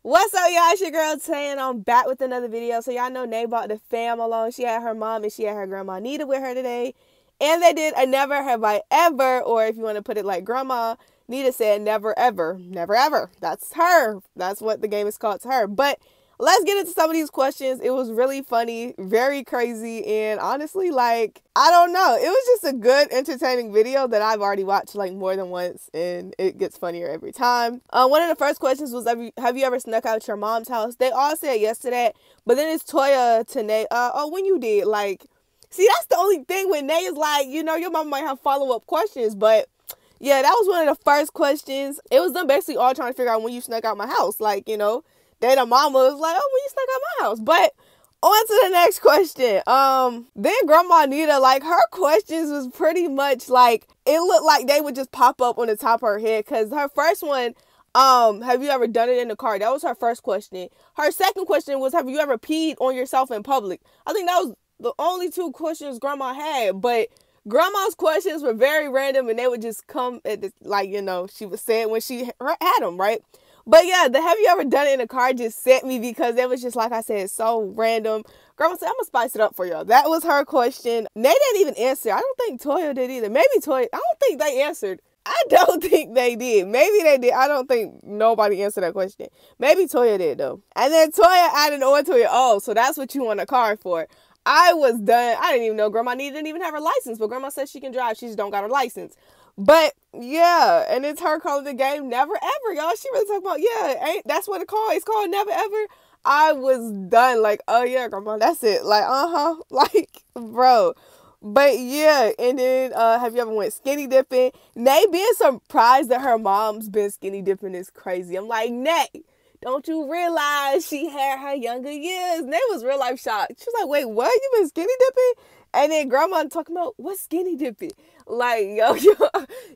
What's up, y'all? It's your girl Toya, and I'm back with another video. So y'all know Nay brought the fam along. She had her mom and she had her grandma Nita with her today. And they did a never have I ever, or if you want to put it like grandma, Nita said never ever. Never ever. That's her. That's what the game is called to her. But let's get into some of these questions. It was really funny, very crazy, and honestly, like, I don't know. It was just a good, entertaining video that I've already watched like more than once, and it gets funnier every time. One of the first questions was, have you ever snuck out your mom's house? They all said yes to that, but then it's Toya to Nay. When you did, like, see, that's the only thing when Nay is like, you know, your mom might have follow-up questions, but yeah, that was one of the first questions. It was them basically all trying to figure out when you snuck out my house, like, you know. Then the mama was like, oh, when you snuck out my house. But on to the next question. Then Grandma Nita, like, her questions was pretty much like, it looked like they would just pop up on the top of her head. Because her first one, have you ever done it in the car? That was her first question. Her second question was, have you ever peed on yourself in public? I think that was the only two questions Grandma had. But Grandma's questions were very random, and they would just come at this, like, you know, she was saying when she had them, right? But yeah, the have you ever done it in a car just sent me because it was just, like I said, so random. Grandma said, I'm going to spice it up for y'all. That was her question. They didn't even answer. I don't think Toya did either. Maybe Toya. I don't think they answered. I don't think they did. Maybe they did. I don't think nobody answered that question. Maybe Toya did, though. And then Toya added on to it. Oh, so that's what you want a car for. I was done. I didn't even know Grandma didn't even have her license. But Grandma says she can drive. She just don't got her license. But yeah, and it's her calling the game never ever, y'all. She really talking about, yeah, that's what it's called never ever. I was done, like, oh yeah, Grandma, that's it. Like, like, bro. But yeah, and then have you ever went skinny dipping? Nay being surprised that her mom's been skinny dipping is crazy. I'm like, Nay, don't you realize she had her younger years? Nay was real life shocked. She was like, wait, what? You been skinny dipping? And then Grandma talking about, what's skinny dipping? Like, yo,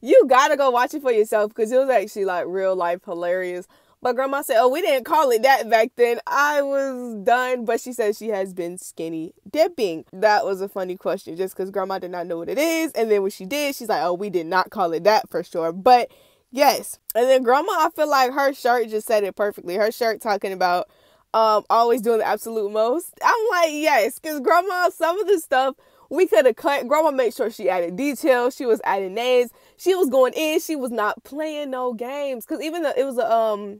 you gotta go watch it for yourself because it was actually, like, real life hilarious. But Grandma said, oh, we didn't call it that back then. I was done. But she said she has been skinny dipping. That was a funny question just because Grandma did not know what it is. And then when she did, she's like, oh, we did not call it that for sure. But yes. And then Grandma, I feel like her shirt just said it perfectly. Her shirt talking about always doing the absolute most. I'm like, yes, because Grandma, some of the stuff we could have cut. Grandma made sure she added details. She was adding names. She was going in. She was not playing no games. Because even though it was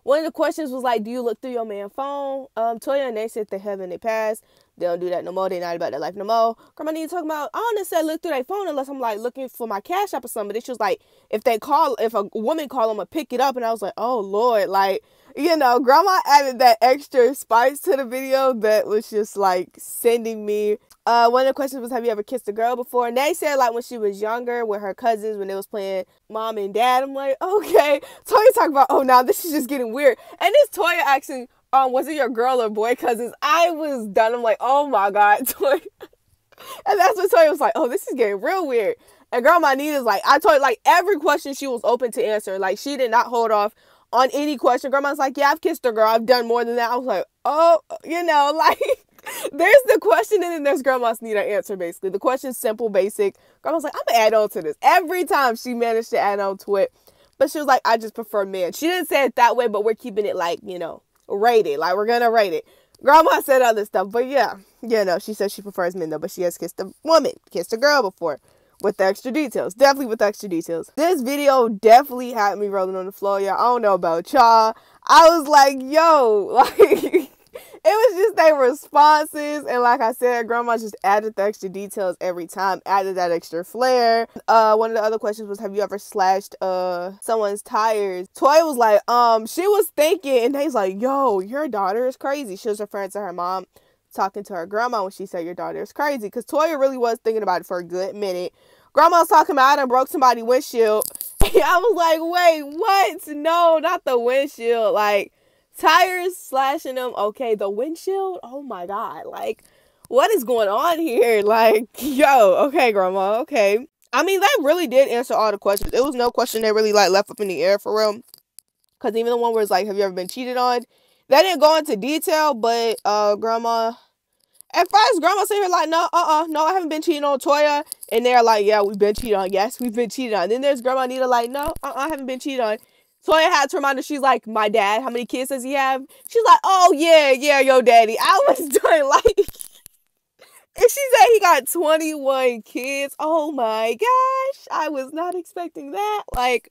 one of the questions was like, do you look through your man's phone? Toya and they said they haven't, they passed. They don't do that no more. They're not about their life no more. Grandma need to talk about, I don't necessarily look through their phone unless I'm like looking for my cash app or something. But she was like, if a woman call them, I pick it up. And I was like, oh Lord, like, you know, Grandma added that extra spice to the video that was just like sending me. One of the questions was, have you ever kissed a girl before? And they said, like, when she was younger with her cousins, when they was playing mom and dad. I'm like, okay. Toya talking about, oh, now this is just getting weird. And this Toya asking, was it your girl or boy cousins? I was done. I'm like, oh my God, Toya. And that's when Toya was like, oh, this is getting real weird. And Grandma Nita's like, I told you, like, every question she was open to answer. Like, she did not hold off on any question. Grandma's like, yeah, I've kissed a girl. I've done more than that. I was like, oh, you know, like, there's the question and then there's Grandma's need an answer, basically. The question's simple, basic. Grandma's like, I'm going to add on to this. Every time she managed to add on to it. But she was like, I just prefer men. She didn't say it that way, but we're keeping it, like, you know, rated. Like, we're going to rate it. Grandma said other stuff, but yeah. You know, she says she prefers men, though, but she has kissed a woman, kissed a girl before. With the extra details. Definitely with extra details. This video definitely had me rolling on the floor, y'all. I don't know about y'all. I was like, yo, like, it was just their responses. And like I said, Grandma just added the extra details every time. Added that extra flair. One of the other questions was, have you ever slashed someone's tires? Toya was like, she was thinking, and he's like, yo, your daughter is crazy. She was referring to her mom talking to her grandma when she said your daughter is crazy. Because Toya really was thinking about it for a good minute. Grandma was talking about I done broke somebody's windshield. And I was like, wait, what? No, not the windshield. Like, tires, slashing them. Okay, the windshield? Oh my God. Like, what is going on here? Like, yo, okay, Grandma, okay. I mean, they really did answer all the questions. It was no question that really, like, left up in the air for real. Because even the one where it's like, have you ever been cheated on? They didn't go into detail, but Grandma, at first, Grandma said here like, no, no, I haven't been cheating on Toya. And they're like, yeah, we've been cheated on. Yes, we've been cheated on. Then there's Grandma Nita like, no, I haven't been cheated on. Toya had to remind her, she's like, my dad, how many kids does he have? She's like, oh, yeah, your daddy. I was doing like, and she said he got 21 kids. Oh my gosh. I was not expecting that. Like,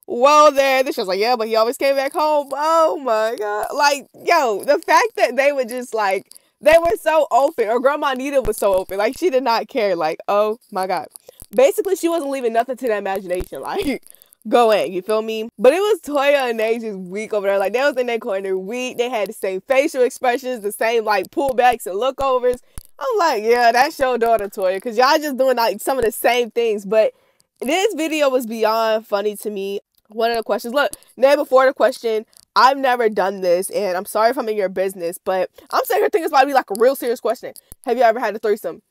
whoa there. Then she was like, yeah, but he always came back home. Oh my God. Like, yo, the fact that they were just like, they were so open. Or Grandma Nita was so open. Like, she did not care. Like, oh my God. Basically, she wasn't leaving nothing to the imagination. Like, go in, you feel me? But it was Toya and they just weak over there. Like, they was in their corner weak. They had the same facial expressions, the same, like, pullbacks and lookovers. I'm like, yeah, that's your daughter, Toya. Because y'all just doing, like, some of the same things. But this video was beyond funny to me. One of the questions, look, now before the question, I've never done this, and I'm sorry if I'm in your business, but I'm saying her thing is about to be, like, a real serious question. Have you ever had a threesome?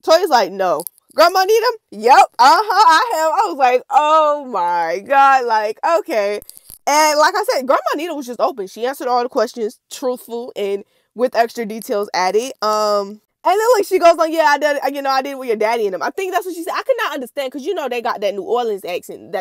Toya's like, no. Grandma need them? Yep. I have. I was like, oh my God. Like, okay. And like I said, Grandma Nita was just open. She answered all the questions, truthful and with extra details added. And then like she goes on, yeah, I did it with your daddy and them. I think that's what she said. I could not understand because they got that New Orleans accent.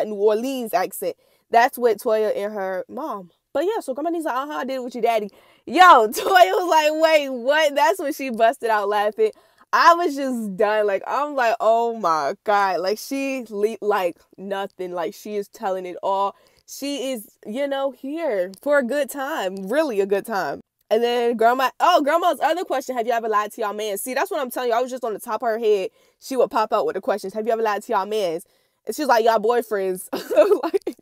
That's what Toya and her mom. But yeah, so Grandma Nita's like, I did it with your daddy. Yo, Toya was like, wait, what? That's when she busted out laughing. I was just done. Like, I'm like, oh my God. Like, she, like, nothing. Like, she is telling it all. She is, here for a good time. Really a good time. And then Grandma's other question, have you ever lied to y'all man? See, that's what I'm telling you. I was just on the top of her head. She would pop out with the questions. Have you ever lied to y'all mans? And she was like, y'all boyfriends. Like,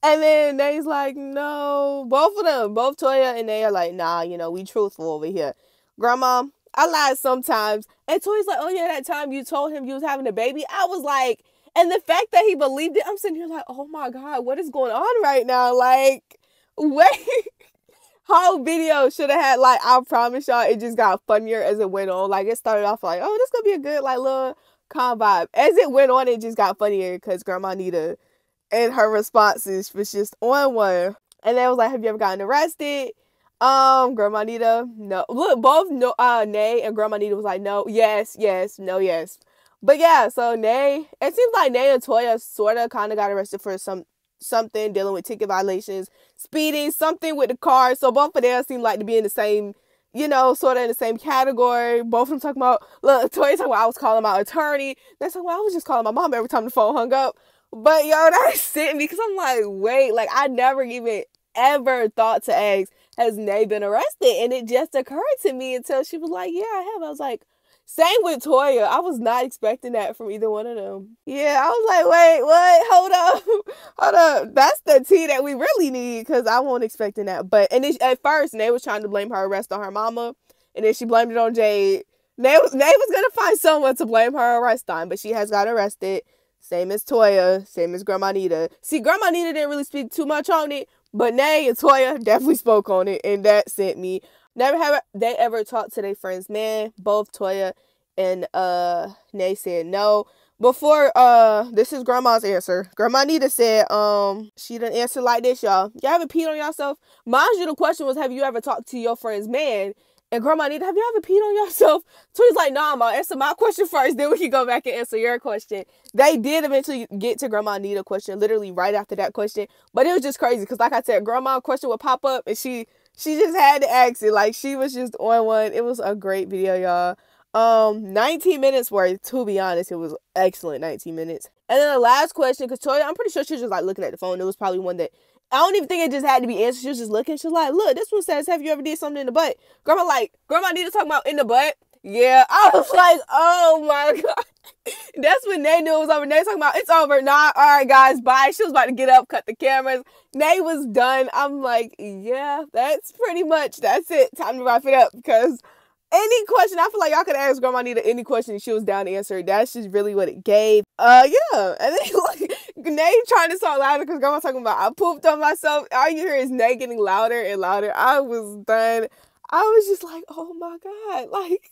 and then they's like, no. Both of them, both Toya and they are like, nah, we truthful over here. Grandma, I lied sometimes. And Toya's like, oh yeah, that time you told him you was having a baby. I was like, and the fact that he believed it, I'm sitting here like, oh my God, what is going on right now? Like, wait. Whole video should have had, like, I promise y'all, it just got funnier as it went on. Like, it started off like, oh, this gonna be a good, like, little calm vibe. As it went on, it just got funnier because Grandma Nita and her responses was just on one. And then it was like, have you ever gotten arrested? Grandma Nita, no. Look, both Nay and Grandma Nita was like, no, yes, no, yes. But yeah, so Nay, it seems like Nay and Toya sort of kind of got arrested for something dealing with ticket violations, speeding, something with the car. So both of them seem like to be in the same, sort of in the same category. Both of them talking about, look, Toya talking about I was calling my attorney. They're talking about I was just calling my mom every time the phone hung up. But yo, that sent me because I'm like, wait, like I never even ever thought to ask, has Nay been arrested? And it just occurred to me until she was like, yeah, I have. I was like, same with Toya. I was not expecting that from either one of them. Yeah, I was like, wait, what? Hold up. That's the tea that we really need because I wasn't expecting that. But and then, at first, Nay was trying to blame her arrest on her mama. And then she blamed it on Jade. Nay was going to find someone to blame her arrest on, but she has got arrested. Same as Toya. Same as Grandma Nita. See, Grandma Nita didn't really speak too much on it. But Nay and Toya definitely spoke on it. And that sent me. Never have they ever talked to their friends, man. Both Toya and Nay said no. Before this is Grandma's answer. Grandma Nita said she didn't answer like this, y'all. Y'all ever peed on yourself? Mind you, the question was, have you ever talked to your friend's man? And Grandma Nita, have you ever peed on yourself? Toya's like, nah, I'm gonna answer my question first, then we can go back and answer your question. They did eventually get to Grandma Nita's question, literally right after that question. But it was just crazy, because like I said, Grandma's question would pop up, and she just had to ask it. Like, she was just on one. It was a great video, y'all. 19 minutes worth, to be honest. It was excellent 19 minutes. And then the last question, because Toya, I'm pretty sure she was just like looking at the phone. It was probably one that, I don't even think it just had to be answered. She was just looking. She was like, look, this one says, have you ever did something in the butt? Grandma Nita talking about in the butt. Yeah. I was like, oh my God. That's when Nay knew it was over. Nay talking about, it's over. Nah, all right, guys, bye. She was about to get up, cut the cameras. Nay was done. I'm like, yeah, that's it. Time to wrap it up, because any question, I feel like y'all could ask Grandma Nita any question, she was down to answer. That's just really what it gave. Yeah. And then like Nay trying to talk louder because Grandma talking about I pooped on myself. All you hear is Nay getting louder and louder. I was done. I was just like, oh my God, like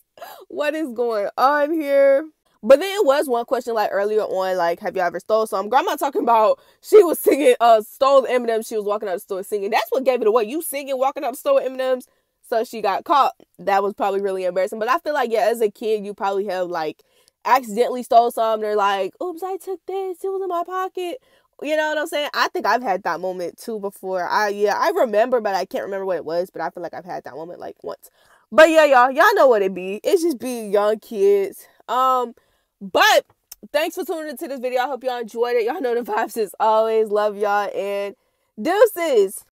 what is going on here? But then it was one question like earlier on, like, have you ever stole something? Grandma talking about she was singing, stole the M&Ms. She was walking out the store singing. That's what gave it away. You singing, walking out the store with M&Ms. So she got caught. That was probably really embarrassing. But I feel like, yeah, as a kid, you probably have, like, accidentally stole something. They're like, oops, I took this. It was in my pocket. You know what I'm saying? I think I've had that moment too before. I remember, but I can't remember what it was. But I feel like I've had that moment like once. But yeah, y'all know what it be. It's just be young kids. But thanks for tuning into this video. I hope y'all enjoyed it. Y'all know the vibes as always. Love y'all and deuces.